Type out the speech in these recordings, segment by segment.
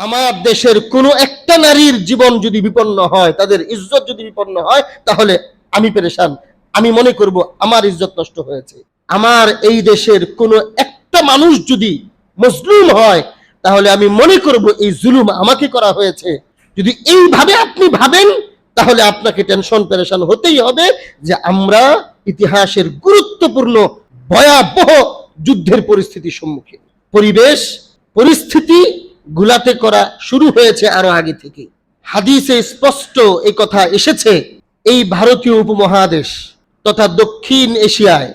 আমার দেশের কোনো একটা নারীর জীবন যদি বিপন্ন হয়, তাদের ইজ্জত যদি বিপন্ন হয়, তাহলে আমি পেরেশান। আমি মনে করব আমার ইজ্জত নষ্ট হয়েছে। আমার এই দেশের কোনো একটা মানুষ যদি মজলুম হয়, তাহলে আমি মনে করব এই জুলুম আমাকে করা হয়েছে। যদি এইভাবে আপনি ভাবেন, তাহলে আপনাকে টেনশন পেরেশান হতেই হবে যে আমরা ইতিহাসের গুরুত্বপূর্ণ ভয়াবহ যুদ্ধের পরিস্থিতির সম্মুখীন। পরিস্থিতি গুলাতে করা শুরু হয়েছে আরো আগে থেকে। হাদিসে স্পষ্ট এই কথা এসেছে, এই ভারতীয় উপমহাদেশ তথা দক্ষিণ এশিয়ায়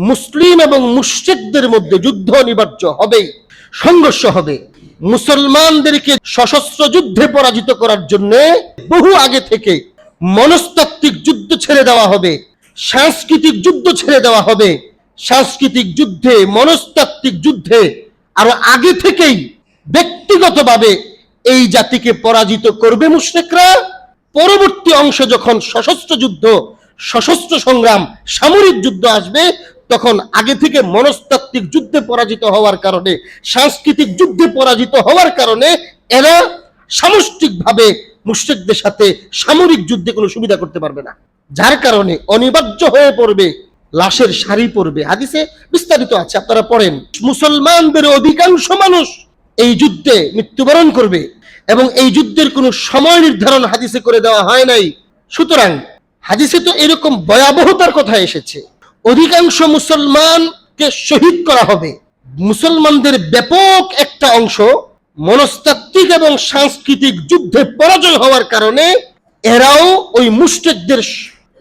মুসলিম এবং মুশরিকদের মধ্যে যুদ্ধ অনিবার্য হবেই, সংঘর্ষ হবে। মুসলমানদেরকে সশস্ত্র যুদ্ধে পরাজিত করার জন্য বহু আগে থেকে মনস্তাত্ত্বিক যুদ্ধ ছেড়ে দেওয়া হবে, সাংস্কৃতিক যুদ্ধ ছেড়ে দেওয়া হবে। সাংস্কৃতিক যুদ্ধে, মনস্তাত্ত্বিক যুদ্ধে আরো আগে থেকেই ব্যক্তিগতভাবে এই জাতিকে পরাজিত করবে মুশরিকরা। পরবর্তী অংশ যখন সশস্ত্র যুদ্ধ, সশস্ত্র সংগ্রাম, সামরিক যুদ্ধ আসবে, তখন আগে থেকে মনস্তাত্ত্বিক যুদ্ধে পরাজিত হওয়ার কারণে, সাংস্কৃতিক যুদ্ধে পরাজিত হওয়ার কারণে এরা সামষ্টিকভাবে মুশরিকদের সাথে সামরিক যুদ্ধে কোনো সুবিধা করতে পারবে না। যার কারণে অনিবার্য হয়ে পড়বে, লাশের সারি পড়বে। হাদিসে বিস্তারিত আছে, আপনারা পড়েন। মুসলমানদের অধিকাংশ মানুষ এই যুদ্ধে মৃত্যুবরণ করবে এবং এই যুদ্ধের কোনো সময় নির্ধারণ হাদিসে করে দেওয়া হয় নাই। সুতরাং হাদিসে তো এরকম ভয়াবহতার কথা এসেছে, অধিকাংশ মুসলমানকে শহীদ করা হবে। মুসলমানদের ব্যাপক একটা অংশ মনস্তাত্ত্বিক এবং সাংস্কৃতিক যুদ্ধে পরাজয় হওয়ার কারণে এরাও ওই মুশরিকদের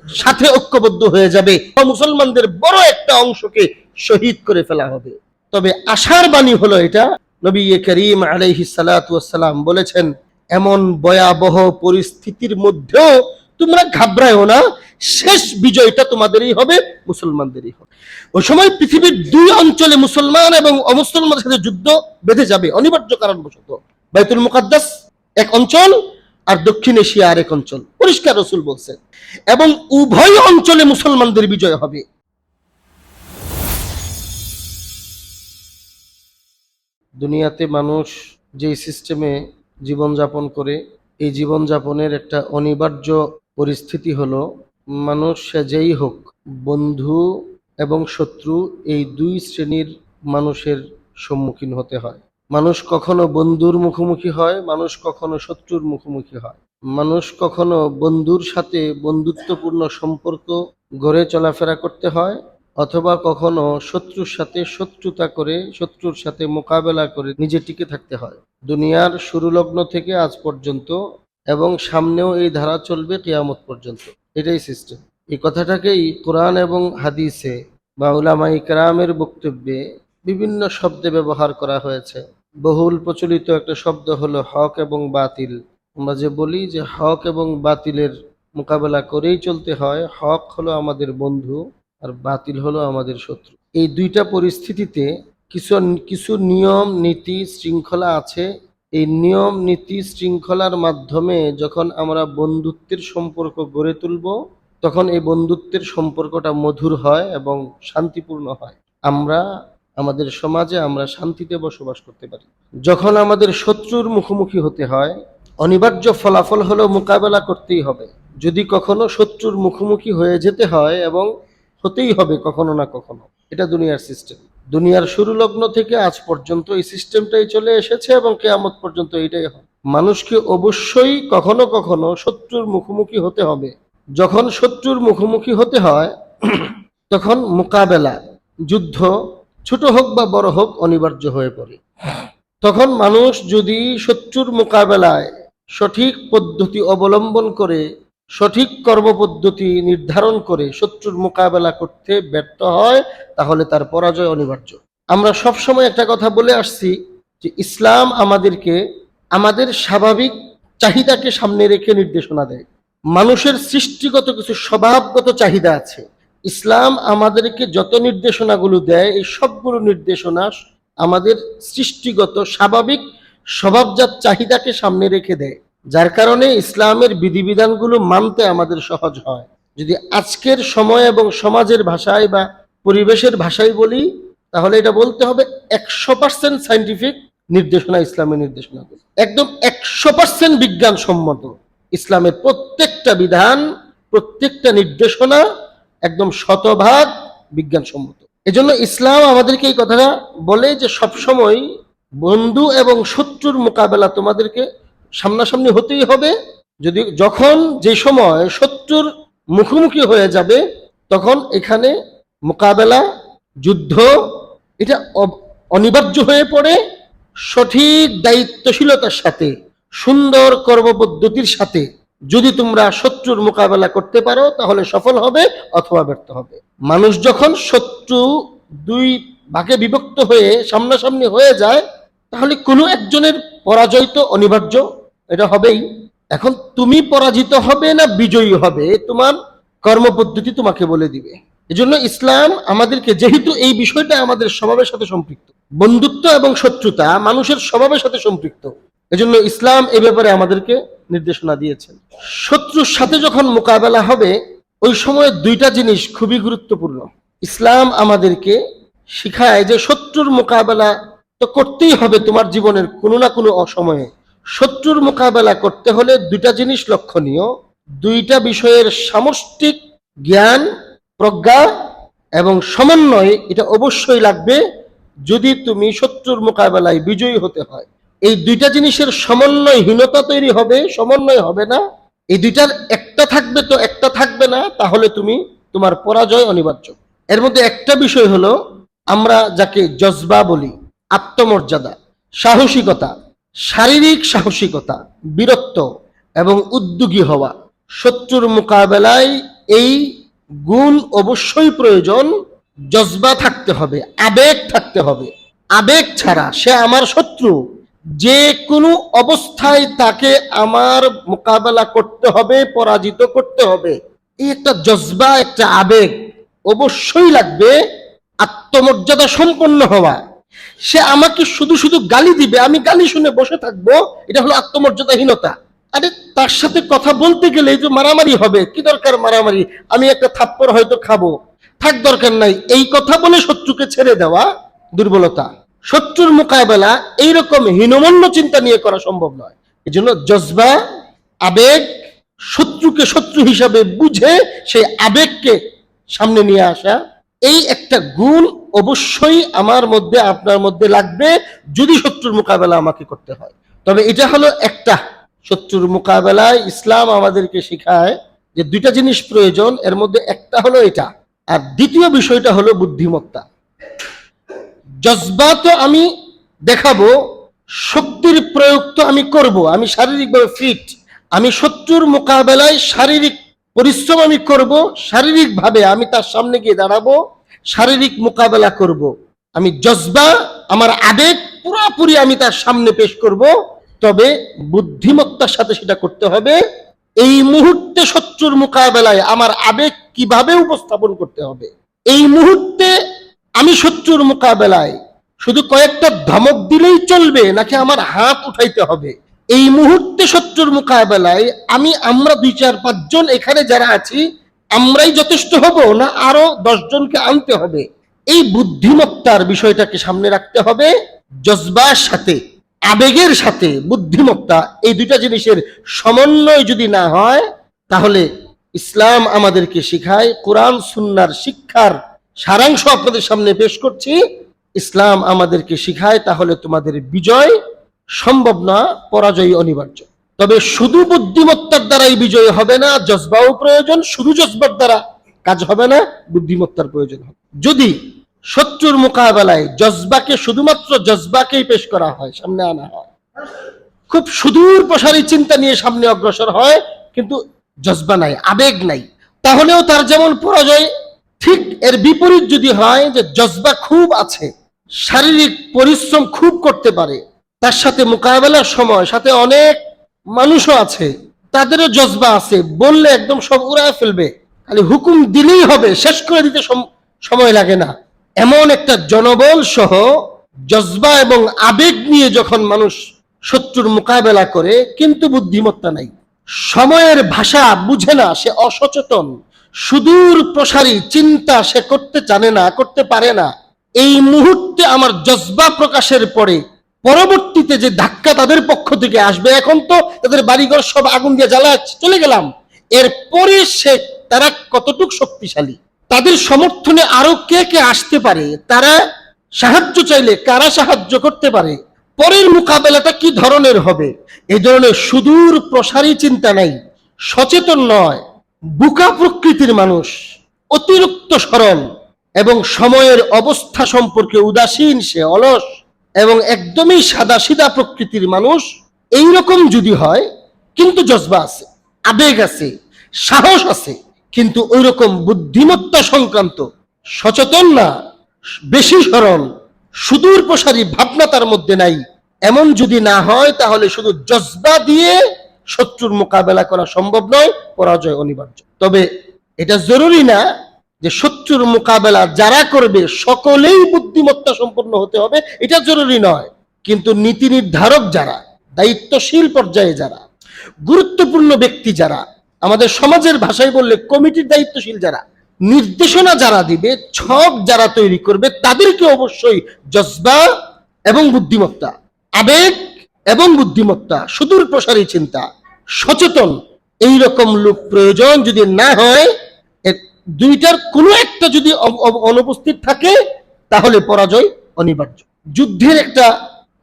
সাথে ঐক্যবদ্ধ হয়ে যাবে, মুসলমানদের বড় একটা অংশকে শহীদ করে ফেলা হবে। তবে আশার বাণী হলো এটা, নবী করিম আলাইহিস সালাতু ওয়াস সালাম বলেছেন, এমন ভয়াবহ পরিস্থিতির মধ্যেও তোমরা ঘাবড়ায়ও না, শেষ বিজয়টা তোমাদেরই হবে, মুসলমানদেরই হবে। ওই সময় পৃথিবীর দুই অঞ্চলে মুসলমান এবং অমুসলমানের সাথে যুদ্ধ বেঁধে যাবে অনিবার্য কারণবশত। বাইতুল মুকাদ্দাস এক অঞ্চল আর দক্ষিণ এশিয়া আরেক অঞ্চল, পরিষ্কার রাসূল বলছেন, এবং উভয় অঞ্চলে মুসলমানদের বিজয় হবে। দুনিয়াতে মানুষ যে সিস্টেমে জীবনযাপন করে, এই জীবনযাপনের একটা অনিবার্য পরিস্থিতি হলো মানুষ সে যেই হোক, বন্ধু এবং শত্রু, এই দুই শ্রেণীর মানুষের সম্মুখীন হতে হয়। মানুষ কখনো বন্ধুর মুখোমুখি হয়, মানুষ কখনো শত্রুর মুখোমুখি হয়। মানুষ কখনো বন্ধুর সাথে বন্ধুত্বপূর্ণ সম্পর্ক গড়ে চলাফেরা করতে হয়, অথবা কখনো শত্রুর সাথে শত্রুতা করে, শত্রুর সাথে মোকাবেলা করে নিজে টিকে থাকতে হয়। দুনিয়ার শুরু লগ্ন থেকে আজ পর্যন্ত, এবং সামনেও এই ধারা চলবে কিয়ামত পর্যন্ত। এটাই সিস্টেম। এই কথাটাকেই কোরআন এবং হাদিসে বা উলামায়ে কেরামের বক্তব্যে বিভিন্ন শব্দে ব্যবহার করা হয়েছে। বহুল প্রচলিত একটা শব্দ হলো হক এবং বাতিল। আমরা যে বলি যে হক এবং বাতিলের মোকাবেলা করেই চলতে হয়, হক হলো আমাদের বন্ধু আর বাতিল হলো আমাদের শত্রু। এই দুইটা পরিস্থিতিতে কিছু নিয়ম নীতি শৃঙ্খলা আছে। এই নিয়ম নীতি শৃঙ্খলার মাধ্যমে যখন আমরা বন্ধুত্বের সম্পর্ক গড়ে তুলব, তখন এই বন্ধুত্বের সম্পর্কটা মধুর হয় এবং শান্তিপূর্ণ হয়। আমাদের সমাজে আমরা শান্তিতে বসবাস করতে পারি। যখন আমাদের শত্রুর মুখোমুখি হতে হয়, অনিবার্য ফলাফল হলো মোকাবেলা করতেই হবে। যদি কখনো শত্রুর মুখোমুখি হয়ে যেতে হয়, এবং হতেই হবে কখনো না কখনো, এটা দুনিয়ার সিস্টেম। দুনিয়ার শুরু লগ্ন থেকে আজ পর্যন্ত এই সিস্টেমটাই চলে এসেছে এবং কিয়ামত পর্যন্ত এইটাই হয়। মানুষকে অবশ্যই কখনো কখনো শত্রুর মুখোমুখি হতে হবে। যখন শত্রুর মুখোমুখি হতে হয়, তখন মোকাবেলা, যুদ্ধ, ছোট হোক বা বড় হোক, অনিবার্য হয়ে পড়ে। তখন মানুষ যদি শত্রুর মোকাবেলায় সঠিক পদ্ধতি অবলম্বন করে, সঠিক কর্মপদ্ধতি নির্ধারণ করে শত্রুর মোকাবেলা করতে ব্যর্থ হয়, তাহলে তার পরাজয় অনিবার্য। আমরা সবসময় একটা কথা বলে আসছি যে ইসলাম আমাদেরকে আমাদের স্বাভাবিক চাহিদাকে সামনে রেখে নির্দেশনা দেয়। মানুষের সৃষ্টিগত কিছু স্বভাবগত চাহিদা আছে। ইসলাম আমাদেরকে যত নির্দেশনাগুলো দেয়, এই সবগুলো নির্দেশনা আমাদের সৃষ্টিগত স্বাভাবিক স্বভাবজাত চাহিদাকে সামনে রেখে দেয়, যার কারণে ইসলামের বিধিবিধানগুলো মানতে আমাদের সহজ হয়। যদি আজকের সময় এবং সমাজের ভাষায় বা পরিবেশের ভাষায় বলি, তাহলে এটা বলতে হবে 100% সায়েন্টিফিক নির্দেশনা, ইসলামের নির্দেশনা একদম 100% বিজ্ঞানসম্মত। ইসলামের প্রত্যেকটা বিধান, প্রত্যেকটা নির্দেশনা একদম শতভাগ বিজ্ঞানসম্মত। এজন্য ইসলাম আমাদেরকে এই কথাটা বলে যে সবসময় বন্ধু এবং শত্রুর মোকাবেলা তোমাদেরকে সামনাসামনি হতেই হবে। যদি যখন যে সময় শত্রুর মুখোমুখি হয়ে যাবে তখন এখানে মোকাবেলা, যুদ্ধ এটা অনিবার্য হয়ে পড়ে। সঠিক দায়িত্বশীলতার সাথে, সুন্দর কর্মপদ্ধতির সাথে যদি তোমরা শত্রুর মোকাবেলা করতে পারো তাহলে সফল হবে অথবা ব্যর্থ হবে। মানুষ যখন শত্রু দুই ভাগে বিভক্ত হয়ে সামনাসামনি হয়ে যায় তাহলে কোনো একজনের পরাজয় তো অনিবার্য, এটা হবেই। এখন তুমি পরাজিত হবে না বিজয়ী হবে তোমার কর্মপদ্ধতি তোমাকে বলে দিবে। এজন্য ইসলাম আমাদেরকে, যেহেতু এই বিষয়টা আমাদের স্বভাবের সাথে সম্পৃক্ত, বন্ধুত্ব এবং শত্রুতা মানুষের স্বভাবের সাথে সম্পৃক্ত, এজন্য ইসলাম এই ব্যাপারে আমাদেরকে নির্দেশনা দিয়েছেন। শত্রুর সাথে যখন মোকাবেলা হবে ওই সময় দুইটা জিনিস খুবই গুরুত্বপূর্ণ। ইসলাম আমাদেরকে শিখায় যে শত্রুর মোকাবেলা তো করতেই হবে তোমার জীবনের কোনো না কোনো অসময়ে। শত্রুর মোকাবেলা করতে হলে দুইটা জিনিস লক্ষণীয়, দুইটা বিষয়ের সামষ্টিক জ্ঞান, প্রজ্ঞা এবং সমন্বয় এটা অবশ্যই লাগবে যদি তুমি শত্রুর মোকাবেলায় বিজয়ী হতে হয়। এই দুইটা জিনিসের সমন্বয়হীনতা তৈরি হবে, সমন্বয় হবে না, এই দুইটার একটা থাকবে তো একটা থাকবে না, তাহলে তোমার পরাজয় অনিবার্য। এর মধ্যে একটা বিষয় হলো আমরা যাকে জজবা বলি, আত্মমর্যাদা, সাহসিকতা, শারীরিক সাহসিকতা, বীরত্ব এবং উদ্যোগী হওয়া। শত্রুর মোকাবেলায় এই গুণ অবশ্যই প্রয়োজন। জজবা থাকতে হবে, আবেগ থাকতে হবে। আবেগ ছাড়া সে আমার শত্রু, যে কোনো অবস্থায় তাকে আমার মোকাবেলা করতে হবে, পরাজিত করতে হবে, এই একটা জজবা, একটা আবেগ অবশ্যই লাগবে। আত্মমর্যাদা সম্পন্ন হওয়া, সে আমাকে শুধু শুধু গালি দিবে, আমি গালি শুনে বসে থাকবো, এটা হলো আত্মমর্যাদাহীনতা। আরে তার সাথে কথা বলতে গেলে যে মারামারি হবে, কি দরকার মারামারি, আমি একটা থাপ্পড় হয়তো খাবো, থাক দরকার নাই, এই কথা বলে শত্রুকে ছেড়ে দেওয়া দুর্বলতা। শত্রুর মোকাবেলা এইরকম হীনমন্য চিন্তা নিয়ে করা সম্ভব নয়। এই জন্য জজবা, আবেগ, শত্রুকে শত্রু হিসাবে বুঝে সেই আবেগকে সামনে নিয়ে আসা, এই একটা গুণ অবশ্যই আমার মধ্যে, আপনার মধ্যে লাগবে যদি শত্রুর মোকাবেলা আমাকে করতে হয়। তবে এটা হলো একটা, শত্রুর মোকাবেলায় ইসলাম আমাদেরকে শিখায় যে দুইটা জিনিস প্রয়োজন, এর মধ্যে একটা হলো এটা, আর দ্বিতীয় বিষয়টা হলো বুদ্ধিমত্তা। জজবা তো আমি দেখাবো, শক্তির প্রয়োগ তো আমি করব, আমি শারীরিকভাবে ফিট, আমি শত্রুর মোকাবেলায় শারীরিক পরিশ্রম আমি করব, শারীরিকভাবে আমি তার সামনে গিয়ে দাঁড়াবো, শারীরিক মোকাবেলা করব। আমি জজবা, আমার আবেগ পুরোপুরি আমি তার সামনে পেশ করব, তবে বুদ্ধিমত্তার সাথে সেটা করতে হবে। এই মুহূর্তে শত্রুর মোকাবেলায় আমার আবেগ কিভাবে উপস্থাপন করতে হবে, এই মুহূর্তে আমি শত্রুর মোকাবেলায় শুধু কয়েকটা ধমক দিলেই চলবে নাকি আমার হাত উঠাইতে হবে, এই মুহূর্তে শত্রুর মোকাবেলায় আমরা 2-4-5 জন এখানে যারা আছি আমরাই যথেষ্ট হব না আরো 10 জনকে আনতে হবে, এই বুদ্ধিমত্তার বিষয়টাকে সামনে রাখতে হবে। জজবার সাথে, আবেগের সাথে বুদ্ধিমত্তা, এই দুইটা জিনিসের সমন্বয় যদি না হয় তাহলে ইসলাম আমাদেরকে শিখায়, কোরআন সুন্নাহর শিক্ষার সারাংশ আপনাদের সামনে পেশ করছি, ইসলাম আমাদেরকে শিখায় তাহলে তোমাদের বিজয় সম্ভব না, পরাজয় অনিবার্য। তবে শুধু বুদ্ধিমত্তার দ্বারাই বিজয় হবে না, জজবাও প্রয়োজন। শুধু জজবার দ্বারা কাজ হবে না, বুদ্ধিমত্তার প্রয়োজন হবে। যদি শত্রুর মোকাবেলায় জজবাকে, শুধুমাত্র জজবাকেই পেশ করা হয়, সামনে আনা হয়, খুব সুদূর প্রসারী চিন্তা নিয়ে সামনে অগ্রসর হয়, কিন্তু জজবা নাই, আবেগ নাই, তাহলেও তার যেমন পরাজয়। ঠিক এর বিপরীত যদি হয় যে জজবা খুব আছে, শারীরিক পরিশ্রম খুব করতে পারে, তার সাথে মোকাবেলার সময় সাথে অনেক মানুষও আছে, তাদেরও জজবা আছে, বললে একদম সব উড়ায় ফেলবে, খালি হুকুম দিলেই হবে, শেষ করে দিতে সময় লাগে না, এমন একটা জনবল সহ জজবা এবং আবেগ নিয়ে যখন মানুষ শত্রুর মোকাবেলা করে কিন্তু বুদ্ধিমত্তা নাই, সময়ের ভাষা বুঝে না, সে অসচেতন, সুদূর প্রসারী চিন্তা সে করতে জানে না, করতে পারে না, এই মুহূর্তে আমার জজবা প্রকাশের পরে পরবর্তীতে যে ধাক্কা তাদের পক্ষ থেকে আসবে, এখন তো তাদের বাড়িঘর সব আগুন দিয়ে জ্বালা চলে গেলাম, এরপরে তারা কতটুক শক্তিশালী, তাদের সমর্থনে আরো কে কে আসতে পারে, তারা সাহায্য চাইলে কারা সাহায্য করতে পারে, পরের মোকাবেলাটা কি ধরনের হবে, এই ধরনের সুদূর প্রসারী চিন্তা নাই, সচেতন নয়, বুকা প্রকৃতির মানুষ, অতিরিক্ত সরল এবং সময়ের অবস্থা সম্পর্কে উদাসীন, সে অলস এবং একদমই সাদাসিধা প্রকৃতির মানুষ, এইরকম যদি হয়, কিন্তু জজবা আছে, আবেগ আছে, সাহস আছে, কিন্তু ওই রকম বুদ্ধিমত্তা সংক্রান্ত সচেতন না, বেশি সরল, সুদূর প্রসারী ভাবনা তার মধ্যে নাই, এমন যদি না হয়, তাহলে শুধু জজবা দিয়ে শত্রুর মোকাবেলা করা সম্ভব নয়, পরাজয় অনিবার্য। তবে এটা জরুরি না যে শত্রুর মোকাবেলা যারা করবে সকলেই বুদ্ধিমত্তা সম্পন্ন হতে হবে, এটা জরুরি নয়, কিন্তু নীতি নির্ধারক যারা, দায়িত্বশীল পর্যায়ে যারা, গুরুত্বপূর্ণ ব্যক্তি যারা, আমাদের সমাজের ভাষায় বললে কমিটির দায়িত্বশীল যারা, নির্দেশনা যারা দিবে, ছক যারা তৈরি করবে, তাদেরকে অবশ্যই জজবা এবং বুদ্ধিমত্তা, আবেগ এবং বুদ্ধিমত্তা, সুদূর প্রসারী চিন্তা, সচেতন, এইরকম লোক প্রয়োজন। যদি না হয়, দুইটার কোনো একটা যদি অনুপস্থিত থাকে, তাহলে পরাজয় অনিবার্য। যুদ্ধের একটা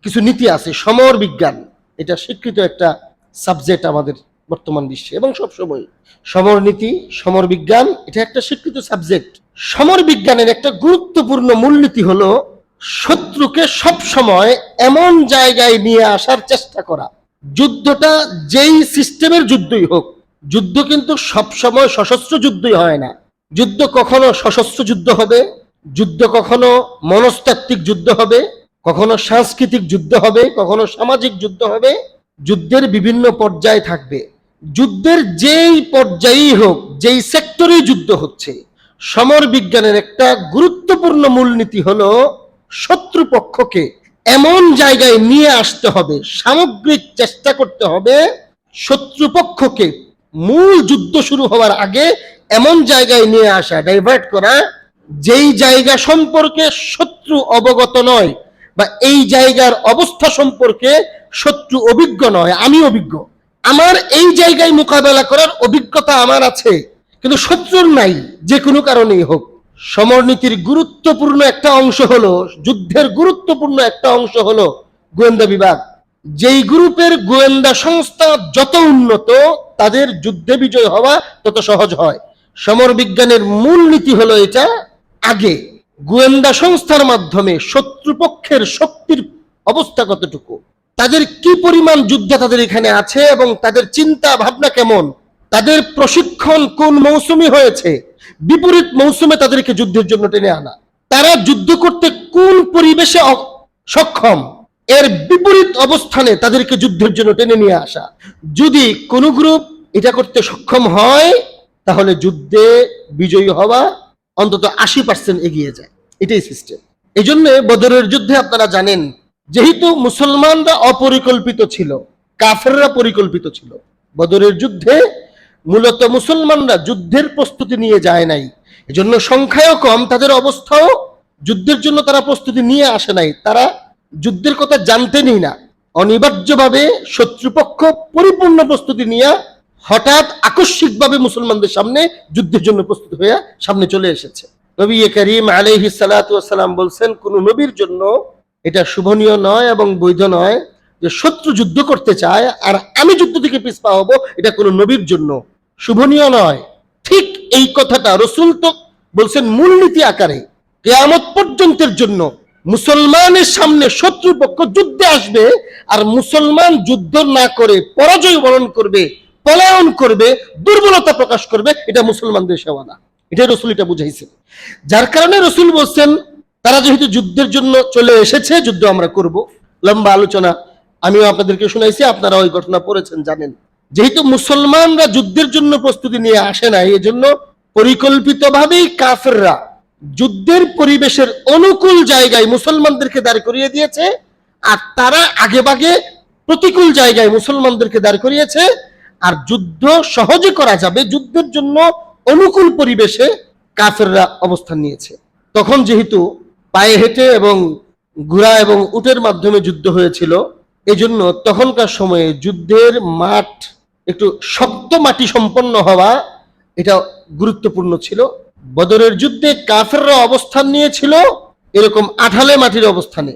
কিছু নীতি আছে, সমর বিজ্ঞান, এটা স্বীকৃত একটা সাবজেক্ট আমাদের বর্তমান বিশ্বে এবং সবসময়। সমর নীতি, সমর বিজ্ঞান, এটা একটা স্বীকৃত সাবজেক্ট। সমর বিজ্ঞানের একটা গুরুত্বপূর্ণ মূলনীতি হলো শত্রুকে সব সময় এমন জায়গায় নিয়ে আসার চেষ্টা করা, যুদ্ধটা যেই সিস্টেমের যুদ্ধই হোক, যুদ্ধ কিন্তু সব সময় সশস্ত্র যুদ্ধই হয় না। যুদ্ধ কখনো সশস্ত্র যুদ্ধ হবে, যুদ্ধ কখনো মনস্তাত্ত্বিক যুদ্ধ হবে, কখনো সাংস্কৃতিক যুদ্ধ হবে, কখনো সামাজিক যুদ্ধ হবে, যুদ্ধের বিভিন্ন পর্যায় থাকবে। যুদ্ধের যেই পর্যায়েই হোক, যেই সেক্টরেই যুদ্ধ হচ্ছে, সমর বিজ্ঞানের একটা গুরুত্বপূর্ণ মূলনীতি হলো শত্রুপক্ষকে এমন জায়গায় নিয়ে আসতে হবে, সামগ্রিক চেষ্টা করতে হবে শত্রুপক্ষকে মূল যুদ্ধ শুরু হওয়ার আগে এমন জায়গায় নিয়ে আসা, ডাইভার্ট করা, যেই জায়গা সম্পর্কে শত্রু অবগত নয়, বা এই জায়গার অবস্থা সম্পর্কে শত্রু অভিজ্ঞ নয়, আমি অভিজ্ঞ, আমার এই জায়গায় মোকাবেলা করার অভিজ্ঞতা আমার আছে, কিন্তু শত্রুর নাই, যে কোনো কারণেই হোক। সমরনীতির গুরুত্বপূর্ণ একটা অংশ হলো, যুদ্ধের গুরুত্বপূর্ণ একটা অংশ হলো গোয়েন্দা বিভাগ। যেই গ্রুপের গোয়েন্দা সংস্থা যত উন্নত, তাদের যুদ্ধে বিজয় হওয়া তত সহজ হয়। সমর বিজ্ঞানের মূল নীতি হলো এটা, আগে গোয়েন্দা সংস্থার মাধ্যমে শত্রুপক্ষের শক্তির অবস্থা কতটুকু, তাদের কি পরিমাণ যুদ্ধ তাদের এখানে আছে এবং তাদের চিন্তা ভাবনা কেমন, তাদের প্রশিক্ষণ কোন মৌসুমে হয়েছে, বিপরীত মৌসুমে তাদেরকে যুদ্ধের জন্য টেনে আনা, তারা যুদ্ধ করতে কোন পরিবেশে সক্ষম, এর বিপরীত অবস্থানে তাদেরকে যুদ্ধের জন্য টেনে নিয়ে আসা। যদি কোন গ্রুপ এটা করতে সক্ষম হয়, তাহলে যুদ্ধে বিজয়ী হওয়া অন্তত 80% এগিয়ে যায়। এটাই সিস্টেম। এই জন্য বদরের যুদ্ধে আপনারা জানেন, যেহেতু মুসলমানরা অপরিকল্পিত ছিল, কাফেররা পরিকল্পিত ছিল, বদরের যুদ্ধে মূলত মুসলমানরা যুদ্ধের প্রস্তুতি নিয়ে যায় নাই, এজন্য সংখ্যাও কম, তাদের অবস্থাও যুদ্ধের জন্য তারা প্রস্তুতি নিয়ে আসে নাই, তারা যুদ্ধের কথা জানতেনই না। অনিবার্যভাবে শত্রুপক্ষ পরিপূর্ণ প্রস্তুতি নিয়ে হঠাৎ আকস্মিকভাবে মুসলমানদের সামনে যুদ্ধের জন্য প্রস্তুত হয়ে সামনে চলে এসেছে। নবী করিম আলাইহিস সালাতু ওয়াস সালাম বলছেন, কোন নবীর জন্য এটা শুভনীয় নয় এবং বৈধ নয় যে শত্রু যুদ্ধ করতে চায় আর আমি যুদ্ধ থেকে পিছপা হব, এটা কোন নবীর জন্য শুভনীয় নয়। ঠিক এই কথাটা রাসূল তো বলছেন মূলনীতি আকারে, কিয়ামত পর্যন্তের জন্য মুসলমানের সামনে শত্রুপক্ষ যুদ্ধে আসবে, আর মুসলমান যুদ্ধ না করে পরাজয় বরণ করবে, পলায়ন করবে, দুর্বলতা প্রকাশ করবে, এটা মুসলমানদের সেবা না। এটা রাসূল এটা বুঝাইছেন। যার কারণে রাসূল বলছেন, তারা যেহেতু যুদ্ধের জন্য চলে এসেছে, যুদ্ধ আমরা করব। লম্বা আলোচনা আমিও আপনাদেরকে শুনাইছি, আপনারা ওই ঘটনা পড়েছেন, জানেন। যেহেতু মুসলমানরা যুদ্ধের জন্য প্রস্তুতি নিয়ে আসে না, এই জন্য পরিকল্পিতভাবেই কাফেররা যুদ্ধের পরিবেশের অনুকূল জায়গায় মুসলমানদেরকে দাঁড় করিয়ে দিয়েছে, আর তারা আগেভাগে প্রতিকূল জায়গায় মুসলমানদেরকে দাঁড় করিয়েছে। আর যুদ্ধ সহজে করা যাবে, যুদ্ধের জন্য অনুকূল পরিবেশে কাফেররা অবস্থান নিয়েছে। তখন যেহেতু পায়ে হেঁটে এবং ঘোড়া এবং উটের মাধ্যমে যুদ্ধ হয়েছিল। এজন্য তখনকার সময়ে যুদ্ধের মাঠ একটু শক্ত মাটি সম্পন্ন হওয়া এটা গুরুত্বপূর্ণ ছিল। বদরের যুদ্ধে কাফেররা অবস্থান নিয়েছিল এরকম আঠালে মাটির অবস্থানে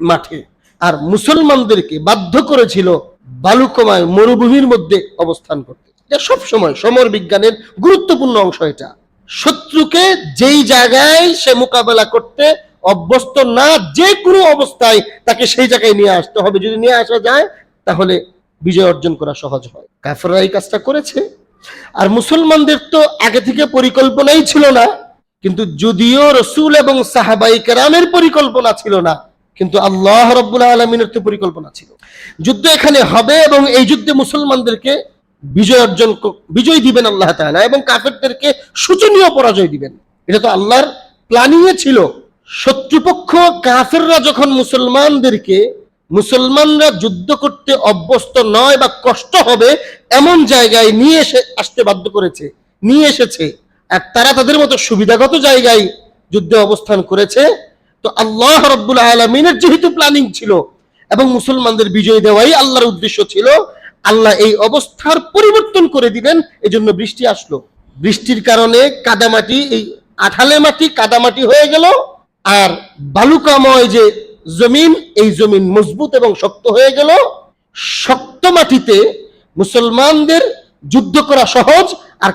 মাঠে, আর মুসলমানদেরকে বাধ্য করেছিল বালুকমায় মরুভূমির মধ্যে অবস্থান করতে। এটা সবসময় সমর বিজ্ঞানের গুরুত্বপূর্ণ অংশ। এটা শত্রুকে যেই জায়গায় সে মোকাবেলা করতে অভ্যস্ত না, যে কোনো অবস্থায় তাকে সেই জায়গায় নিয়ে আসতে হবে। যদি নিয়ে আসা যায় তাহলে বিজয় অর্জন করা সহজ হয়। কাফেররা এই কাজটা করেছে। আর মুসলমানদের তো আগে থেকে পরিকল্পনাই ছিল না, কিন্তু যদিও রসূল এবং সাহাবাই কেরামের পরিকল্পনা ছিল না, কিন্তু আল্লাহ রাব্বুল আলামিনের তো পরিকল্পনা ছিল। যুদ্ধ এখানে হবে এবং এই যুদ্ধে মুসলমানদেরকে বিজয় দিবেন আল্লাহ তাআলা, এবং কাফেরদেরকে শোচনীয় পরাজয় দিবেন। এটা তো আল্লাহর প্ল্যানিং এ ছিল। শত্রুপক্ষ কাফেররা যখন মুসলমানরা যুদ্ধ করতে অভ্যস্ত নয় বা কষ্ট হবে এমন জায়গায় নিয়ে আসতে বাধ্য করেছে, নিয়ে এসেছে, আর তারা তাদের মতো সুবিধাগত জায়গায় যুদ্ধে অবস্থান করেছে। তো আল্লাহ রাব্বুল আলামিনের যেহেতু প্ল্যানিং ছিল এবং মুসলমানদের বিজয় দেওয়াই আল্লাহর উদ্দেশ্য ছিল, আল্লাহ এই অবস্থার পরিবর্তন করে দিলেন। এজন্য বৃষ্টি আসলো। বৃষ্টির কারণে কাদামাটি, এই আঠালে মাটি কাদামাটি হয়ে গেল, আর বালুকাময় যে জমিন, এই জমিন মজবুত এবং শক্ত হয়ে গেল। শক্ত মাটিতে মুসলমানদের যুদ্ধ করা সহজ, আর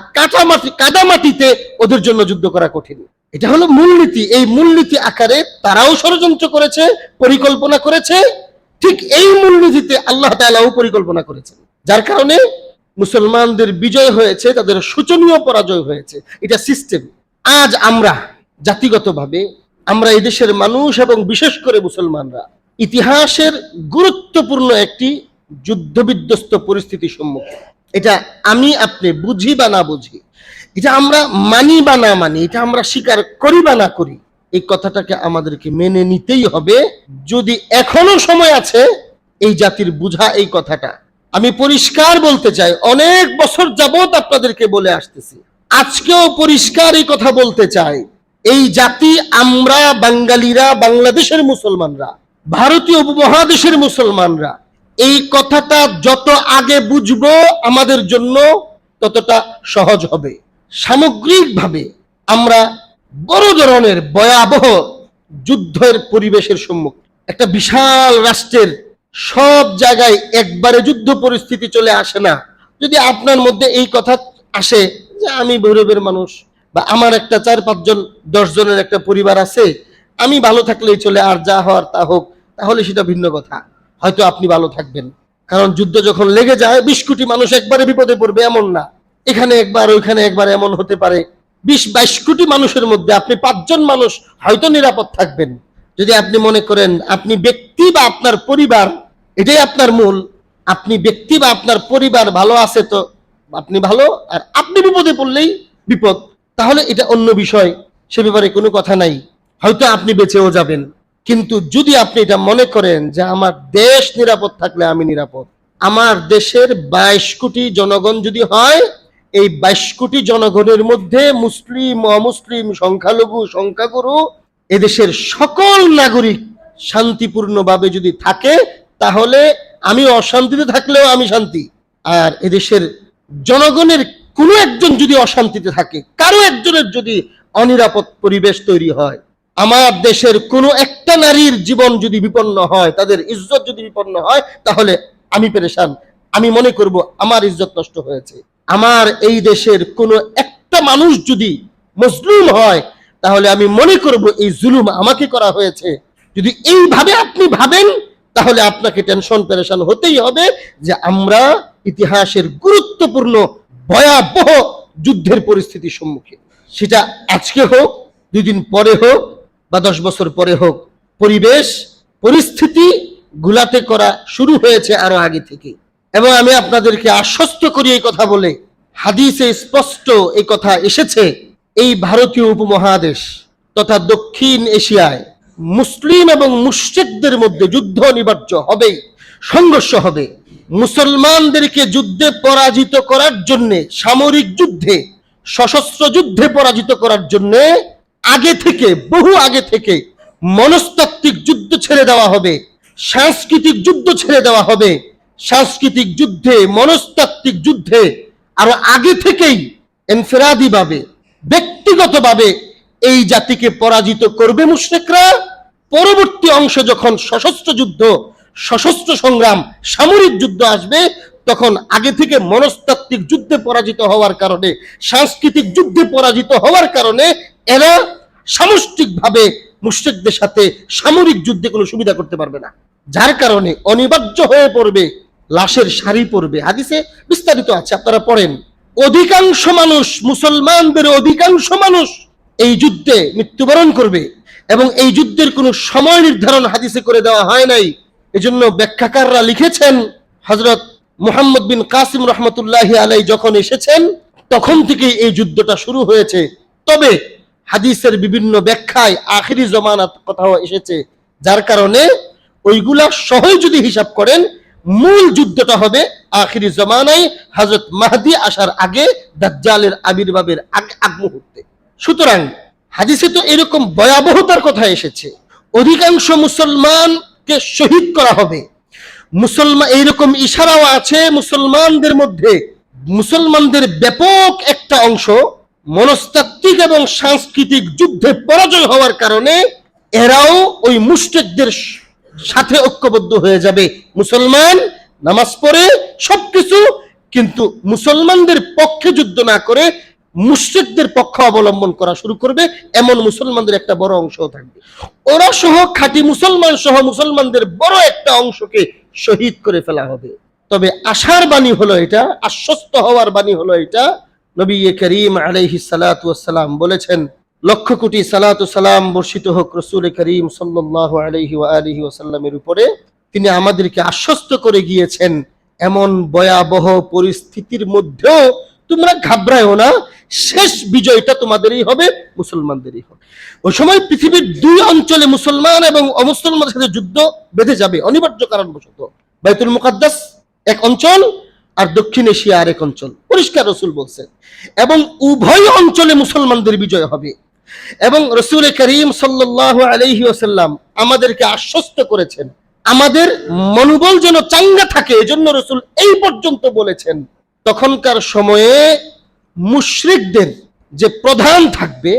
কাদামাটিতে ওদের জন্য যুদ্ধ করা কঠিন। এটা হলো মূলনীতি। এই মূলনীতি আকারে তারাও ষড়যন্ত্র করেছে, পরিকল্পনা করেছে। ঠিক এই মূলনীতিতে আল্লাহ তাআলাও পরিকল্পনা করেছেন, যার কারণে মুসলমানদের বিজয় হয়েছে, তাদের শোচনীয় পরাজয় হয়েছে। এটা সিস্টেম। আজ আমরা জাতিগতভাবে, আমরা এই দেশের মানুষ এবং বিশেষ করে মুসলমানরা ইতিহাসের গুরুত্বপূর্ণ একটি যুদ্ধবিধ্বস্ত পরিস্থিতির সম্মুখীন। এটা আমি আপনি বুঝি বা না বুঝি, এটা আমরা মানি বা না মানি, এটা আমরা স্বীকার করি বা না করি, এই কথাটাকে আমাদেরকে মেনে নিতেই হবে। যদি এখনো সময় আছে এই জাতির বুঝা এই কথাটা, আমি পরিষ্কার বলতে চাই, অনেক বছর যাবত আপনাদেরকে বলে আসতেছি, আজকেও পরিষ্কার এই কথা বলতে চাই, এই জাতি, আমরা বাঙালিরা, বাংলাদেশের মুসলমানরা, ভারতীয় উপমহাদেশের মুসলমানরা, এই কথাটা যত আগে বুঝবো আমাদের জন্য ততটা সহজ হবে। সামগ্রিকভাবে আমরা বড় ধরনের ভয়াবহ যুদ্ধের পরিবেশের সম্মুখীন। একটা বিশাল রাষ্ট্রের সব জায়গায় একবারে যুদ্ধ পরিস্থিতি চলে আসে না। যদি আপনার মধ্যে এই কথা আসে যে আমি ভৈরবের মানুষ, বা আমার একটা 4-5 জন 10 জনের একটা পরিবার আছে, আমি ভালো থাকলেই চলে, আর যা হওয়ার তা হোক, তাহলে সেটা ভিন্ন কথা। হয়তো আপনি ভালো থাকবেন, কারণ যুদ্ধ যখন লেগে যায় 20 কোটি মানুষ একবারে বিপদে পড়বে এমন না। এখানে একবার ওইখানে একবার এমন হতে পারে। 20-22 কোটি মানুষের মধ্যে আপনি 5 জন মানুষ হয়তো নিরাপদ থাকবেন। যদি আপনি মনে করেন আপনি ব্যক্তি বা আপনার পরিবার এটাই আপনার মূল, আপনি ব্যক্তি বা আপনার পরিবার ভালো আছে তো আপনি ভালো, আর আপনি বিপদে পড়লেই বিপদ, তাহলে এটা অন্য বিষয়, সে ব্যাপারে কোনো কথা নাই, হয়তো আপনি বেঁচেও যাবেন। কিন্তু যদি আপনি এটা মনে করেন যে আমার দেশ নিরাপদ থাকলে আমি নিরাপদ, আমার দেশের 22 কোটি জনগণ যদি হয়, এই 22 কোটি জনগণের মধ্যে মুসলিম, অমুসলিম, সংখ্যালঘু, সংখ্যাগুরু, এদেশের সকল নাগরিক শান্তিপূর্ণভাবে যদি থাকে, তাহলে আমি অশান্তিতে থাকলেও আমি শান্তি। আর এদেশের জনগণের কোনো একজন যদি অশান্তিতে থাকে, কারো একজনের যদি অনিরাপদ পরিবেশ তৈরি হয়, আমার দেশের কোনো একটা নারীর জীবন যদি বিপন্ন হয়, তাদের ইজ্জত যদি বিপন্ন হয়, তাহলে আমি পেরেশান। আমি মনে করব আমার ইজ্জত নষ্ট হয়েছে। আমার এই দেশের কোনো একটা মানুষ যদি মজলুম হয়, তাহলে আমি মনে করব এই জুলুম আমাকে করা হয়েছে। যদি এইভাবে আপনি ভাবেন, তাহলে আপনাকে টেনশন পেরেশান হতেই হবে যে আমরা ইতিহাসের গুরুত্বপূর্ণ ভয়াবহ যুদ্ধের পরিস্থিতির সম্মুখীন। সেটা আজকে হোক, 2 দিন পরে হোক, বা 10 বছর পরে হোক, পরিস্থিতি গুলাতে করা শুরু হয়েছে আরো আগে থেকে। এবং আমি আপনাদেরকে আশ্বস্ত করি এই কথা বলে, হাদিসে স্পষ্ট এই কথা এসেছে, এই ভারতীয় উপমহাদেশ তথা দক্ষিণ এশিয়ায় মুসলিম এবং মুশরিকদের মধ্যে যুদ্ধ অনিবার্য হবে, সংঘর্ষ হবে। মুসলমানদেরকে যুদ্ধে পরাজিত করার জন্য, সামরিক যুদ্ধে, সশস্ত্র যুদ্ধে পরাজিত করার জন্য আগে থেকে, বহু আগে থেকে মনস্তাত্ত্বিক যুদ্ধ ছেড়ে দেওয়া হবে, সাংস্কৃতিক যুদ্ধ ছেড়ে দেওয়া হবে। সাংস্কৃতিক যুদ্ধে, মনস্তাত্ত্বিক যুদ্ধে আরো আগে থেকেই ইনফিরাদিভাবে, ব্যক্তিগতভাবে এই জাতিকে পরাজিত করবে মুশরিকরা। পরবর্তী অংশ যখন সশস্ত্র যুদ্ধ, সশস্ত্র সংগ্রাম, সামরিক যুদ্ধ আসবে, তখন আগে থেকে মনস্তাত্ত্বিক যুদ্ধে পরাজিত হওয়ার কারণে, সাংস্কৃতিক যুদ্ধে পরাজিত হওয়ার কারণে এরা সামষ্টিকভাবে মুশরিকদের সাথে সামরিক যুদ্ধে কোনো সুবিধা করতে পারবে না। যার কারণে অনিবার্য হয়ে পড়বে, লাশের সারি পড়বে। হাদিসে বিস্তারিত আছে, আপনারা পড়েন। অধিকাংশ মানুষ, মুসলমানদের অধিকাংশ মানুষ এই যুদ্ধে মৃত্যুবরণ করবে এবং এই যুদ্ধের কোনো সময় নির্ধারণ হাদিসে করে দেওয়া হয় নাই। এজন্য ব্যাখ্যাকাররা লিখেছেন, হযরত মুহাম্মদ বিন কাসিম রহমতুল্লাহি আলাইহি যখন এসেছেন তখন থেকে এই যুদ্ধটা শুরু হয়েছে। তবে হাদিসের বিভিন্ন ব্যাখ্যায় আখিরি জমানাত কথাও এসেছে, যার কারণে ওইগুলা সহই যদি হিসাব করেন, মূল যুদ্ধটা হবে আখিরি জমানায়, হযরত মাহদী আসার আগে, দাজ্জালের আবির্ভাবের আগ মুহূর্তে। সুতরাং হাদিসে তো এরকম ভয়াবহতার কথা এসেছে, অধিকাংশ মুসলমানকে শহীদ করা হবে। মুসলমান, এইরকম ইশারাও আছে মুসলমানদের মধ্যে, মুসলমানদের ব্যাপক একটা অংশ মনস্তাত্ত্বিক এবং সাংস্কৃতিক যুদ্ধে পরাজয় হওয়ার কারণে এরাও ওই মুশরিকদের সাথে ঐক্যবদ্ধ হয়ে যাবে। মুসলমান নামাজ পড়ে সবকিছু, কিন্তু মুসলমানদের পক্ষে যুদ্ধ না করে মুশরিকদের পক্ষ অবলম্বন করা শুরু করবে, এমন মুসলমানদের একটা বড় অংশ থাকবে। ওরা সহ, খাঁটি মুসলমান সহ মুসলমানদের বড় একটা অংশকে শহীদ করে ফেলা হবে। তবে আশার বাণী হলো এটা, আশ্বস্ত হওয়ার বাণী হলো এটা, নবী করিম আলাইহিস সালাতু ওয়াস সালাম বলেছেন, লক্ষ কোটি সালাতু সালাম বর্ষিত হোক রাসূল করিম সাল্লাল্লাহু আলাইহি ওয়া আলিহি ওয়াসাল্লামের উপরে। তিনি আমাদেরকে আশ্বস্ত করে গিয়েছেন, এমন ভয়াবহ পরিস্থিতির মধ্যেও তোমরা ঘাবড়ায়ও না, শেষ বিজয়টা তোমাদেরই হবে, মুসলমানদেরই হবে। ওই সময় পৃথিবীর দুই অঞ্চলে মুসলমান এবং অমুসলমানের সাথে যুদ্ধ বেঁধে যাবে অনিবার্য কারণবশত। বাইতুল মুকাদ্দাস এক অঞ্চল আর দক্ষিণ এশিয়া আরেক অঞ্চল, পরিষ্কার রাসূল বলছেন। এবং উভয় অঞ্চলে মুসলমানদের বিজয় হবে। এবং রাসূল করিম সাল্লাল্লাহু আলাইহি ওয়াসাল্লাম আমাদেরকে আশ্বস্ত করেছেন, আমাদের মনোবল যেন চাঙ্গা থাকে, এজন্য রাসূল এই পর্যন্ত বলেছেন, তখনকার সময়ে মুশরিকদের যে প্রধান থাকবে,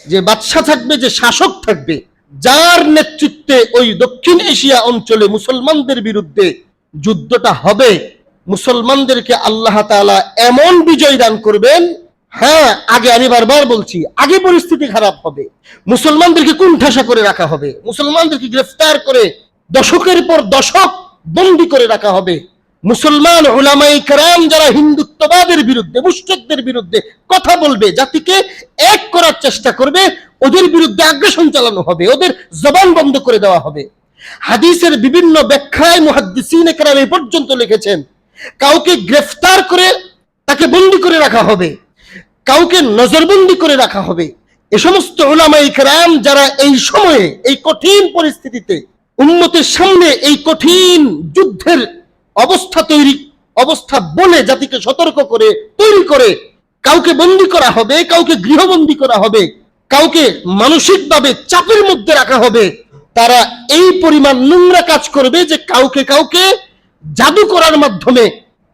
যে বাদশা থাকবে, যে শাসক থাকবে, যার নেতৃত্বে ওই দক্ষিণ এশিয়া অঞ্চলে মুসলমানদের বিরুদ্ধে যুদ্ধটা হবে, মুসলমানদেরকে আল্লাহ তাআলা এমন বিজয় দান করবেন। হ্যাঁ, আগে আমি বারবার বলছি, আগে পরিস্থিতি খারাপ হবে, মুসলমানদেরকে কুণ্ঠাসা করে রাখা হবে, মুসলমানদেরকে গ্রেফতার করে দশকের পর দশক বন্দী করে রাখা হবে। মুসলমান উলামায়ে কেরাম যারা হিন্দুত্ববাদের বিরুদ্ধে, মুশরিকদের বিরুদ্ধে কথা বলবে, জাতিকে এক করার চেষ্টা করবে, ওদের বিরুদ্ধে আগ্রাসন চালানো হবে, ওদের জবান বন্ধ করে দেওয়া হবে। হাদিসের বিভিন্ন ব্যাখ্যায় মুহাদ্দিসিনে কেরাম এই পর্যন্ত লিখেছেন, কাউকে গ্রেফতার করে তাকে বন্দী করে রাখা হবে, কাউকে নজরবন্দি করে রাখা হবে। এ সমস্ত উলামায়ে কেরাম যারা এই সময়ে, এই কঠিন পরিস্থিতিতে উম্মতের সামনে এই কঠিন যুদ্ধের অবস্থা বলে জাতিকে সতর্ক করে তৈরি করে, কাউকে বন্দী করা হবে, কাউকে গৃহবন্দী করা হবে, কাউকে মানসিকভাবে চাপের মধ্যে রাখা হবে, তারা এই পরিমাণ নোংরা কাজ করবে যে কাউকে জাদু করার মাধ্যমে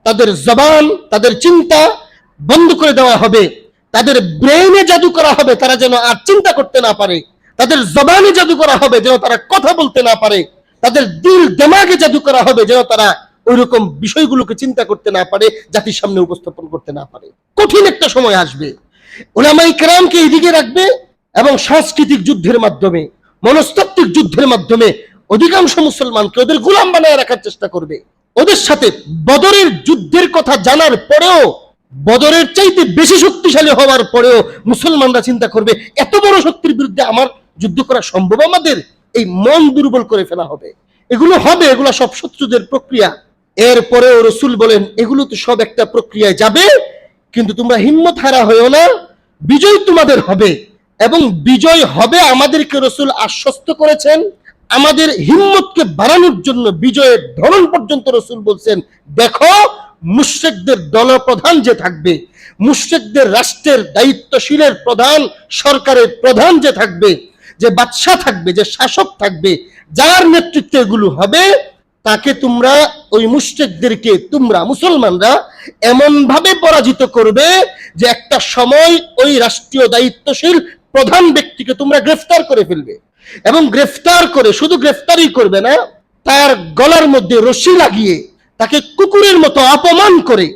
তাদের জবান, তাদের চিন্তা বন্ধ করে দেওয়া হবে, তাদের ব্রেইনে জাদু করা হবে, তারা যেন আর চিন্তা করতে না পারে, তাদের জবানে জাদু করা হবে যেন তারা কথা বলতে না পারে, তাদের দিল দিমাগে জাদু করা হবে যেন তারা ওইরকম বিষয়গুলোকে চিন্তা করতে না পারে, জাতির সামনে উপস্থাপন করতে না পারে। কঠিন একটা সময় আসবে, উলামায়ে কেরামকে এদিকে রাখবে এবং সাংস্কৃতিক যুদ্ধের মাধ্যমে, মনস্তাত্ত্বিক যুদ্ধের মাধ্যমে অধিকাংশ মুসলমানকে ওদের গোলাম বানায় রাখার চেষ্টা করবে। ওদের সাথে বদরের যুদ্ধের কথা জানার পরেও, বদরের চাইতে বেশি শক্তিশালী হওয়ার পরেও মুসলমানরা চিন্তা করবে, এত বড় শক্তির বিরুদ্ধে আমার যুদ্ধ করা সম্ভব? আমাদের এই মন দুর্বল করে ফেলা হবে। এগুলো হবে, এগুলো সব শত্রুদের প্রক্রিয়া। এরপরেও রাসূল বলেন, এগুলো তো সব একটা প্রক্রিয়ায় যাবে, কিন্তু তোমরা হিম্মত হারা হয়েও না, বিজয় তোমাদের হবে। এবং বিজয় হবে আমাদেরকে রাসূল আশ্বস্ত করেছেন। আমাদের হিম্মতকে বাড়ানোর জন্য বিজয়ের ধরন পর্যন্ত রাসূল বলছেন, দেখো মুশরিকদের দলপ্রধান যে থাকবে, মুশরিকদের রাষ্ট্রের দায়িত্বশীলের প্রধান, সরকারের প্রধান যে থাকবে, যে বাদশা থাকবে, যে শাসক থাকবে, যার নেতৃত্বে এগুলো হবে, তাকে তোমরা ওই মুশরিকদেরকে তোমরা মুসলমানরা এমন ভাবে পরাজিত করবে যে একটা সময় ওই রাষ্ট্রীয় দায়িত্বশীল প্রধান ব্যক্তিকে তোমরা গ্রেফতার করে ফেলবে, এবং গ্রেফতার করে শুধু গ্রেফতারই করবে না, তার গলার মধ্যে রশি লাগিয়ে তাকে কুকুরের মতো অপমান করে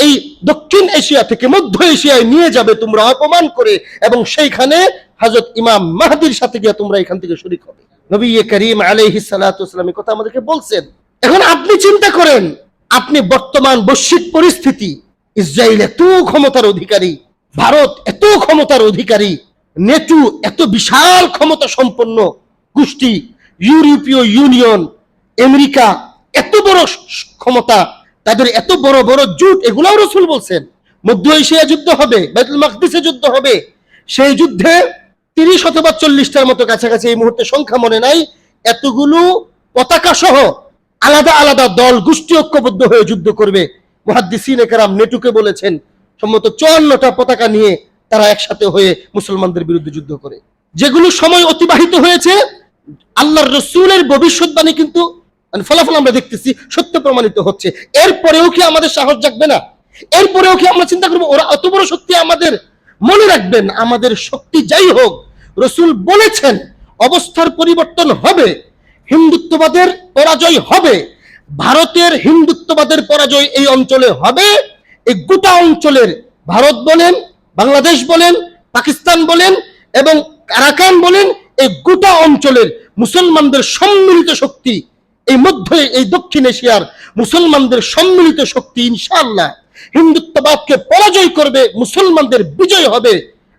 এই দক্ষিণ এশিয়া থেকে মধ্য এশিয়ায় নিয়ে যাবে তোমরা অপমান করে, এবং সেইখানে হযরত ইমাম মাহদির সাথে গিয়ে তোমরা এখান থেকে শরীক হবে। নবী করিম আলাইহিস সালাতু ওয়াসসালাম কথা আমাদেরকে বলছেন। এখন আপনি চিন্তা করেন, আপনি বর্তমান বৈশ্বিক পরিস্থিতি, ইসরায়েল এত ক্ষমতার অধিকারী, ভারত এত ক্ষমতার অধিকারী, নেটো এত বিশাল ক্ষমতা সম্পন্ন গোষ্ঠী, ইউরোপীয় ইউনিয়ন, আমেরিকা এত বড় ক্ষমতা, তাদের এত বড় বড় জোট, এগুলাও রাসূল বলছেন মধ্য এশিয়া যুদ্ধ হবে, বাইতুল মাকদিসে যুদ্ধ হবে। সেই যুদ্ধে 30 অথবা 40টার মতো কাছাকাছি, এই মুহূর্তে সংখ্যা মনে নাই, এতগুলো পতাকা সহ আলাদা আলাদা দল গোষ্ঠী ঐক্যবদ্ধ হয়ে যুদ্ধ করবে। মুহাদ্দিসিনে কেরাম নেটুকে বলেছেন সম্ভবত 54টা পতাকা নিয়ে তারা একসাথে হয়ে মুসলমানদের বিরুদ্ধে যুদ্ধ করে। যেগুলো সময় অতিবাহিত হয়েছে, আল্লাহর রাসূলের ভবিষ্যৎবাণী কিন্তু ফলাফল আমরা দেখতেছি সত্য প্রমাণিত হচ্ছে। এরপরেও কি আমাদের সাহস জাগবে না? এরপরেও কি আমরা চিন্তা করবো ওরা অত বড় শক্তি আমাদের? মনে রাখবেন, আমাদের শক্তি যাই হোক, রাসূল বলেছেন অবস্থার পরিবর্তন হবে, হিন্দুত্ববাদের পরাজয় হবে, ভারতের হিন্দুত্ববাদের পরাজয় এই অঞ্চলে হবে। এই গোটা অঞ্চলের, ভারত বলেন, বাংলাদেশ বলেন, পাকিস্তান বলেন এবং আরাকান বলেন, এই গোটা অঞ্চলের মুসলমানদের সম্মিলিত শক্তি, এই মধ্যে এই দক্ষিণ এশিয়ার মুসলমানদের সম্মিলিত শক্তি ইনশাআল্লাহ হিন্দুত্ববাদকে পরাজয় করবে, মুসলমানদের বিজয় হবে।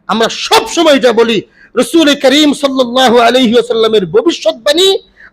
আমরা সব সময় এটা বলি, রাসূল করিম সাল্লাল্লাহু আলাইহি ওয়াসাল্লামের ভবিষ্যৎবাণী,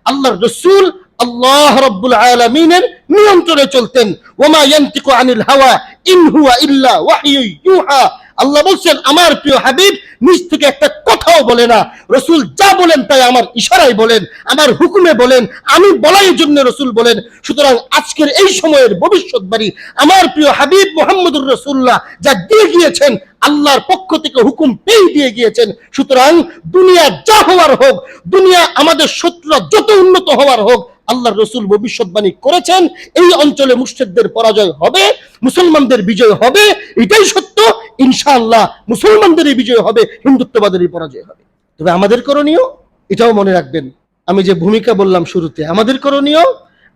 আল্লাহর রাসূল আল্লাহ রাব্বুল আলামিনের নিয়ন্ত্রণে চলতেন। ওয়ামা ইয়ানতিকু আনিল হাওয়া ইন হুয়া ইল্লা ওয়াহয়ু ইউহা। আল্লাহ বলছেন আমার প্রিয় হাবিব নিজ থেকে একটা কথাও বলে না, রাসূল যা বলেন তাই আমার ইশারায় বলেন, আমার হুকুমে বলেন, আমি বলাই জন্য রাসূল বলেন। সুতরাং আজকের এই সময়ের ভবিষ্যৎবাণী আমার প্রিয় হাবিব মুহাম্মদুর রাসূলুল্লাহ যা দিয়ে গিয়েছেন, আল্লাহর পক্ষ থেকে হুকুম পেয়ে দিয়ে গিয়েছেন। সুতরাং দুনিয়া যা হওয়ার হোক, দুনিয়া আমাদের শত্রুরা যত উন্নত হওয়ার হোক, আল্লাহর রাসূল ভবিষ্যৎবাণী করেছেন এই অঞ্চলে মুশরিকদের পরাজয় হবে, মুসলমানদের বিজয় হবে। এটাই সত্য। ইনশাআল্লাহ মুসলমানদের বিজয় হবে, হিন্দুত্ববাদের পরাজয় হবে। তবে আমাদের করণীয়, এটাও মনে রাখবেন, আমি যে ভূমিকা বললাম শুরুতে, আমাদের করণীয়,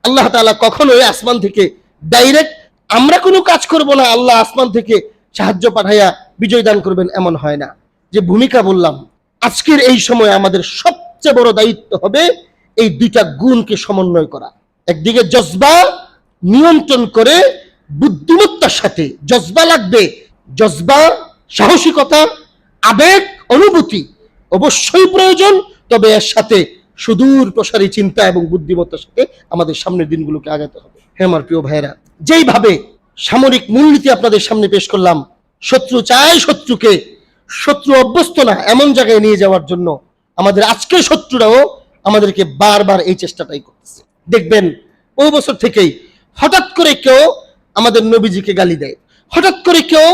আল্লাহ তাআলা কখনোই আসমান থেকে ডাইরেক্ট আমরা কোনো কাজ করব না, আল্লাহ আসমান থেকে সাহায্য পাঠাইয়া বিজয় দান করবেন, এমন হয় না। যে ভূমিকা বললাম, আজকের এই সময় আমাদের সবচেয়ে বড় দায়িত্ব হবে এই দুইটা গুণকে সমন্বয় করা। একদিকে জজবা নিয়ন্ত্রণ করে বুদ্ধিমত্তার সাথে, জজবা লাগবে, জজবা, সাহসিকতা, আবেগ, অনুভূতি অবশ্যই প্রয়োজন, তবে এর সাথে সুদূর প্রসারী চিন্তা এবং বুদ্ধিমত্তার সাথে আমাদের সামনের দিনগুলোকে আগাতে হবে। হ্যাঁ আমার প্রিয় ভাইরা, যেইভাবে সামরিক মূলনীতি আপনাদের সামনে পেশ করলাম, শত্রু চায় শত্রুকে, শত্রু অভ্যস্ত না এমন জায়গায় নিয়ে যাওয়ার জন্য আমাদের আজকের শত্রুরাও আমাদেরকে বারবার এই চেষ্টাটাই করতেছে। দেখবেন বহু বছর থেকেই হঠাৎ করে কেউ আমাদের নবীজিকে গালি দেয়, হঠাৎ করে কেউ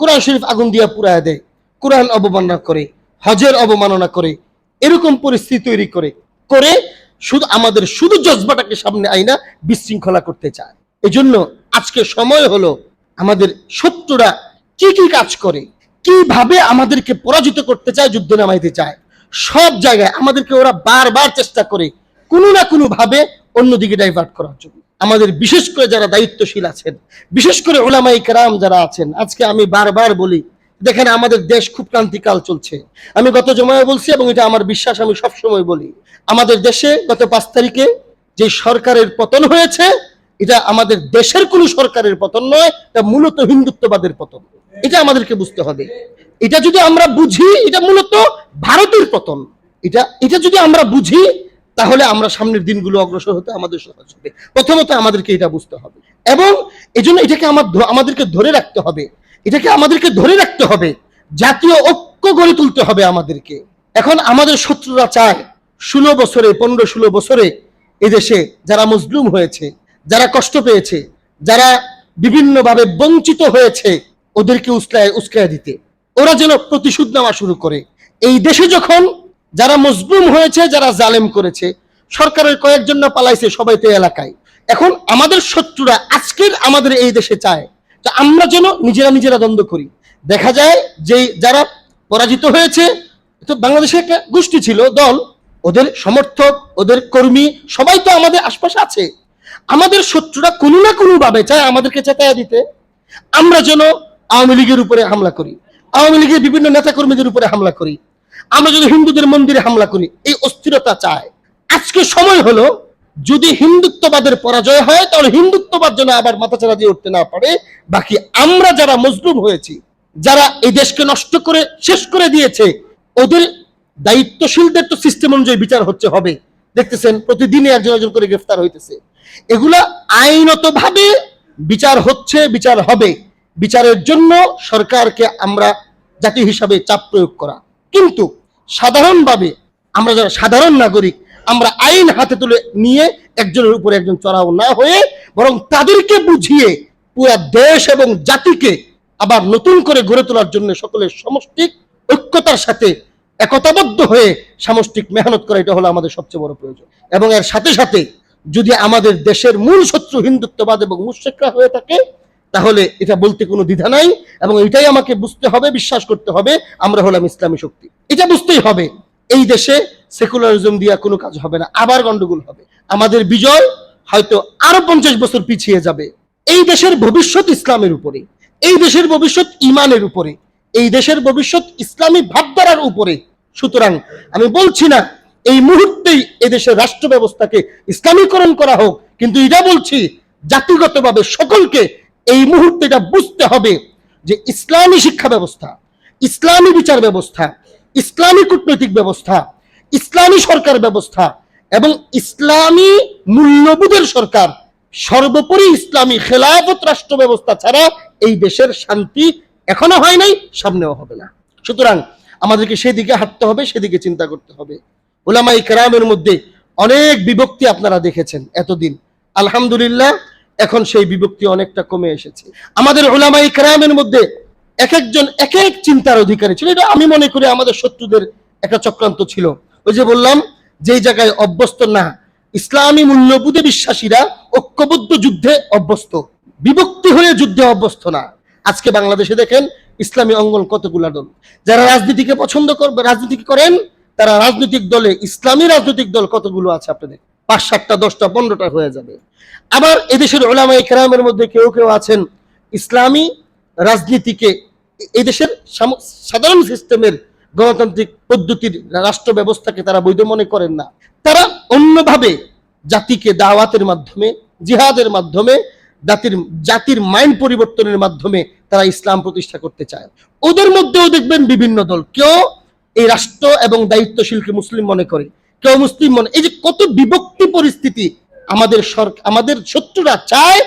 কোরআন শরীফ আগুন দিয়া পুড়ায় দেয়, কোরআন অবমাননা করে, হজের অবমাননা করে, এরকম পরিস্থিতি তৈরি করে করে শুধু আমাদের শুধু জজবাটাকে সামনে আইনা বিশৃঙ্খলা করতে চায়। এই জন্য আজকে সময় হলো, আমাদের শত্রুরা কি কি কাজ করে, কিভাবে আমাদেরকে পরাজিত করতে চায়, যুদ্ধ নামাইতে চায়, সব জায়গায় আমাদেরকে ওরা বারবার চেষ্টা করে কোনো না কোনো ভাবে অন্যদিকে ডাইভার্ট করার জন্য। আমাদের বিশেষ করে যারা দায়িত্বশীল আছেন, বিশেষ করে উলামায়ে কেরাম যারা আছেন, আজকে আমি বারবার বলি, দেখেন আমাদের দেশ খুব ক্রান্তিকাল চলছে। আমি গত জমায় বলছি এবং এটা আমার বিশ্বাস, আমি সবসময় বলি, আমাদের দেশে গত 5 তারিখে যে সরকারের পতন হয়েছে, এটা আমাদের দেশের কোনো সরকারের পতন নয়, এটা মূলত হিন্দুত্ববাদের পতন। এটা আমাদেরকে বুঝতে হবে। এটা যদি আমরা বুঝি, এটা মূলত ভারতের পতন। এটা যদি আমরা বুঝি, তাহলে আমরা সামনের দিনগুলো অগ্রসর হতে আমাদের সহজ হবে। প্রথমত আমাদেরকে এটা বুঝতে হবে, এবং এজন্য এটাকে আমাদেরকে ধরে রাখতে হবে, এটাকে আমাদেরকে ধরে রাখতে হবে, জাতীয় ঐক্য গড়ে তুলতে হবে আমাদেরকে। এখন আমাদের শত্রুরা চায় 16 বছরে, 15-16 বছরে এদেশে যারা মজলুম হয়েছে, যারা কষ্ট পেয়েছে, যারা বিভিন্নভাবে বঞ্চিত হয়েছে, ওদেরকে উস্কায় দিতে, ওরা যেন প্রতিশোধ নেওয়া শুরু করে। এই দেশে যখন যারা মজলুম হয়েছে, যারা জালেম করেছে, সরকারের কয়েকজন না পালাইছে, সবাই তো এলাকায়। এখন আমাদের শত্রুরা আজকের আমাদের এই দেশে চায় যে আমরা যেন নিজেরা দ্বন্দ্ব করি। দেখা যায় যে যারা পরাজিত হয়েছে, তো বাংলাদেশে একটা গোষ্ঠী ছিল, দল, ওদের সমর্থক, ওদের কর্মী সবাই তো আমাদের আশপাশে আছে। আমাদের শত্রুরা কোনো না কোনো ভাবে চায় আমাদেরকে চেতায়া দিতে, আমরা যেন আওয়ামী লীগের উপরে হামলা করি, আওয়ামী লীগের বিভিন্ন নেতা কর্মীদের উপরে হামলা করি, আমরা যদি হিন্দুদের মন্দিরে হামলা করি। এই অস্থিরতা চায়। আজকে সময় হলো, যদি হিন্দুত্ববাদের পরাজয় হয় তাহলে হিন্দুত্ববাদ যেন আবার মাথাচাড়া দিয়ে উঠতে না পারে। বাকি আমরা যারা মজলুম হয়েছি, যারা এই দেশকে নষ্ট করে শেষ করে দিয়েছে, ওদের দায়িত্বশীলদের তো সিস্টেম অনুযায়ী বিচার হবে। দেখতেছেন প্রতিদিনই একজন করে গ্রেফতার হইতেছে। এগুলা আইনত ভাবে বিচার হচ্ছে, বিচার হবে। বিচারের জন্য সরকারকে আমরা জাতি হিসাবে চাপ প্রয়োগ করা। কিন্তু সাধারণভাবে আমরা যারা সাধারণ নাগরিক, আমরা আইন হাতে তুলে নিয়ে একজনের উপরে একজন চড়াও না হয়ে বরং তাদেরকে বুঝিয়ে পুরো দেশ এবং জাতিকে আবার নতুন করে গড়ে তোলার জন্য সকলের সমষ্টিক ঐক্যতার সাথে একতাবদ্ধ হয়ে সামষ্টিক মেহনত করা, এটা হলো আমাদের সবচেয়ে বড় প্রয়োজন। এবং এর সাথে সাথে যদি আমাদের দেশের মূল শত্রু হিন্দুত্ববাদ এবং মুশরিকরা হয়ে থাকে, তাহলে এটা বলতে কোনো দ্বিধা নাই। এবং এটাই আমাকে বুঝতে হবে, বিশ্বাস করতে হবে, আমরা হলাম ইসলামী শক্তি। এটা বুঝতেই হবে। এই দেশে সেকুলারিজম দিয়া কোনো কাজ হবে না, আবার গন্ডগোল হবে। আমাদের বিজয় হয়তো আরো 50 বছর পিছিয়ে যাবে। এই দেশের ভবিষ্যৎ ইসলামের উপরে, এই দেশের ভবিষ্যৎ ইমানের উপরে, এই দেশের ভবিষ্যৎ ইসলামী ভাবধারার উপরে। সুতরাং আমি বলছি না এই মুহূর্তেই এদেশের রাষ্ট্র ব্যবস্থাকে ইসলামীকরণ করা হোক, কিন্তু এটা বলছি জাতিগতভাবে সকলকে এই মুহূর্তে এটা বুঝতে হবে যে ইসলামী শিক্ষা ব্যবস্থা, ইসলামী বিচার ব্যবস্থা, ইসলামী কূটনৈতিক ব্যবস্থা, ইসলামী সরকার ব্যবস্থা এবং ইসলামী মূল্যবোধের সরকার, সর্বোপরি ইসলামী খেলাফত রাষ্ট্র ব্যবস্থা ছাড়া এই দেশের শান্তি এখনো হয় নাই, সামনেও হবে না। সুতরাং আমাদেরকে সেদিকে হাঁটতে হবে, সেদিকে চিন্তা করতে হবে। উলামায়ে কেরামের মধ্যে অনেক বিভক্তি আপনারা দেখেছেন এতদিন, আলহামদুলিল্লাহ এখন সেই বিভক্তি অনেকটা কমে এসেছে। আমাদের উলামায়ে কেরামের মধ্যে এক একজন এক এক চিন্তার অধিকারী ছিল। এটা আমি মনে করি আমাদের শত্রুদের একটা চক্রান্ত ছিল। ওই যে বললাম, যেই জায়গায় অভ্যস্ত না ইসলামী মূল্যবোধে বিশ্বাসীরা ঐক্যবদ্ধ যুদ্ধে অভ্যস্ত, বিভক্তি হয়ে যুদ্ধে অভ্যস্ত না। আজকে বাংলাদেশে দেখেন ইসলামী অঙ্গন কতগুলা দল। যারা রাজনীতিকে পছন্দ করবে, রাজনীতি করেন, তারা রাজনৈতিক দলে ইসলামী রাজনৈতিক দল কতগুলো আছে আপনাদের 5, 7টা, 10টা, 15টা হয়ে যাবে। আবার এদেশের উলামায়ে কেরামের মধ্যে কেউ কেউ আছেন ইসলামী রাজনীতিকে এদেশের সাধারণ সিস্টেমের গণতান্ত্রিক পদ্ধতির রাষ্ট্র ব্যবস্থাকে তারা বৈধ মনে করেন না। তারা অন্যভাবে জাতিকে দাওয়াতের মাধ্যমে, জিহাদের মাধ্যমে, জাতির মাইন্ড পরিবর্তনের মাধ্যমে তারা ইসলাম প্রতিষ্ঠা করতে চায়। ওদের মধ্যেও দেখবেন বিভিন্ন দল, কেউ এই রাষ্ট্র এবং দায়িত্বশীলকে মুসলিম মনে করে, কেউ মুসলিম মনে। এই যে কত বিভক্তি পরিস্থিতি, আমাদের শত্রুরা চায়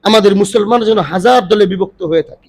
আমাদের মুসলমান যেন হাজার দলে বিভক্ত হয়ে থাকে।